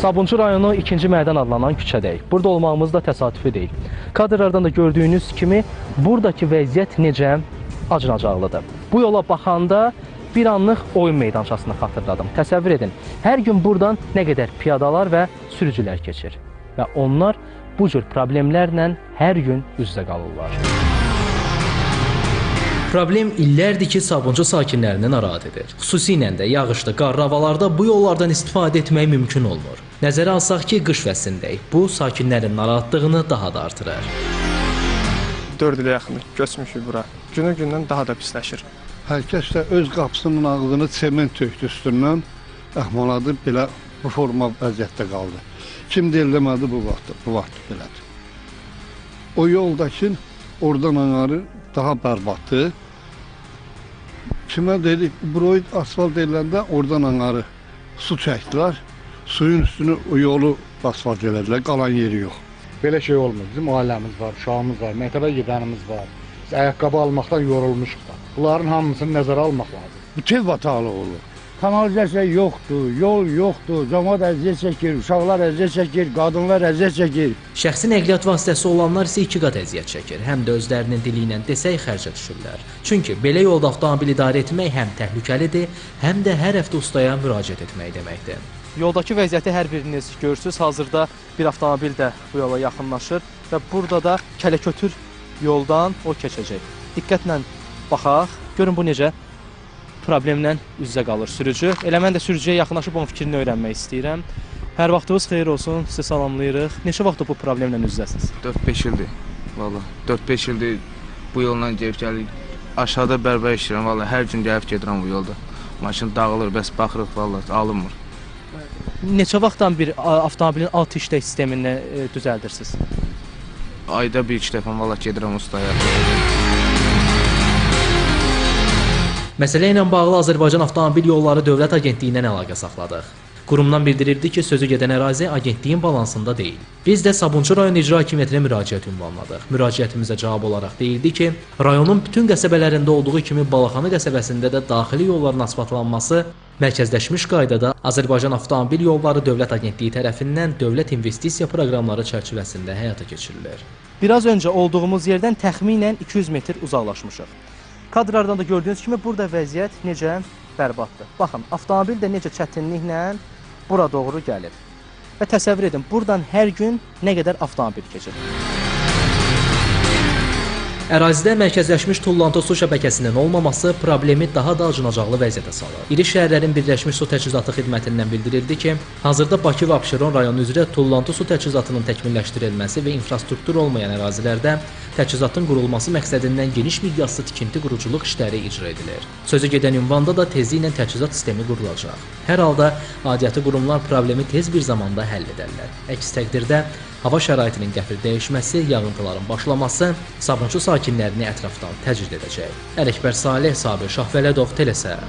Sabunçu rayonu 2-ci Mədən adlanan küçədəyik. Burada olmağımız da təsadüfi deyil. Kadrlardan da gördüyünüz kimi buradakı vəziyyət necə acınacaqlıdır. Bu yola baxanda bir anlıq oyun meydançasını xatırladım. Təsəvvür edin, hər gün buradan nə qədər piyadalar və sürücülər keçir. Və onlar bu cür problemlərlə hər gün üz-üzə qalırlar. Problem illərdir ki, Sabunçu sakinlərini narahat edir. Xüsusilə də yağışlı, qarlı havalarda bu yollardan istifadə etmək mümkün olmur. Nəzərə alsaq ki, qış fəslindəyik. Bu, sakinlərin narahatlığını daha da artırır. 4 ilə yaxındır, göçmüşük bura. Günü-gündən daha da pisləşir. Hər kəs də öz qapısının ağzını sement tökdü üstündən, əhmaladı, belə bu forma vəziyyətdə qaldı. Kim deyiləmədi bu vaxt belədir. O yoldakı oradan anarı daha bərbaddır. Kimə dedik, broid asfalt ediləndə oradan anarı su çəkdilər, suyun üstünü o yolu asfalt elədilər, qalan yeri yox. Belə şey olmur. Bizim ailəmiz var, uşağımız var, məktəbə gedənimiz var. Biz ayaqqabı almaqdan yorulmuşuq da. Bunların hamısını nəzərə almaq lazım. Bütün bataqlıq olur. Kanalizasiya yoxdur, yol yoxdur, cəmaət əziyyət çəkir, uşaqlar əziyyət çəkir, qadınlar əziyyət çəkir. Şəxsi nəqliyyat vasitəsi olanlar isə 2 qat əziyyət çəkir. Həm də özlərinin dili ilə desək xərcə düşürlər. Çünki belə yolda avtomobil idarə etmək həm təhlükəlidir, həm də hər həftə ustaya müraciət etmək deməkdir. Yoldakı vəziyyəti hər biriniz görürsünüz. Hazırda bir avtomobil də bu yola yaxınlaşır və burada da kələkötür yoldan o keçəcək. Diqqətlə baxaq, görün bu necə problemlə üz-üzə qalır sürücü. Elə mən də sürücüyə yaxınlaşıb onun fikrini öyrənmək istəyirəm. Hər vaxtınız xeyir olsun, sizi salamlayırıq. Neçə vaxtdır bu problemlə üz-üzəsiniz? 4-5 ildir. Valla 4-5 ildir bu yolla gedib gəlirik. Aşağıda bərbər işləyirəm, valla hər gün gəlib gedirəm bu yolda. Maşın dağılır, bəs baxırıq, valla alınmır. Neçə vaxtdan bir avtomobilin alt işlək sistemini düzəldirsiniz? Ayda 1-2 dəfə valla gedirəm ustaya. Məsələ ilə bağlı Azərbaycan Avtomobil Yolları Dövlət Agentliyindən əlaqə saxladıq. Qurumdan bildirildi ki, sözü gedən ərazi agentliyin balansında deyil. Biz də Sabunçu rayon icra hakimiyyətinə müraciət ünvanladıq. Müraciətimizə cavab olaraq deyildi ki, rayonun bütün qəsəbələrində olduğu kimi Balaxanı qəsəbəsində də daxili yolların asfaltlanması mərkəzləşmiş qaydada Azərbaycan Avtomobil Yolları Dövlət Agentliyi tərəfindən dövlət investisiya proqramları çərçivəsində həyata keçirilir. Biraz öncə olduğumuz yerdən təxminən 200 metr uzaqlaşmışıq. Kadrlardan da gördüyünüz kimi burada vəziyyət necə bərbaddır. Baxın, avtomobil də necə çətinliklə bura doğru gəlir. Və təsəvvür edin, buradan hər gün nə qədər avtomobil keçir. Ərazidə mərkəzləşmiş tullantı su şəbəkəsinin olmaması problemi daha da acınacaqlı vəziyyətə salır. İri şəhərlərin Birləşmiş Su Təchizatı xidmətindən bildirildi ki, hazırda Bakı və Abşeron rayonu üzrə tullantı su təchizatının təkmilləşdirilməsi və infrastruktur olmayan ərazilərdə təchizatın qurulması məqsədindən geniş miqyaslı tikinti quruculuq işləri icra edilir. Sözü gedən ünvanda da tezliklə təchizat sistemi qurulacaq. Hər halda aidiyyatı qurumlar problemi tez bir zamanda həll edərlər. Əks təqdirdə hava şəraitinin qəfil dəyişməsi, yağıntıların başlaması Sabunçu sakinlərini ətrafdan təcrid edəcək. Ələkbər Salih, Sabir Şahvələdov, Telesər.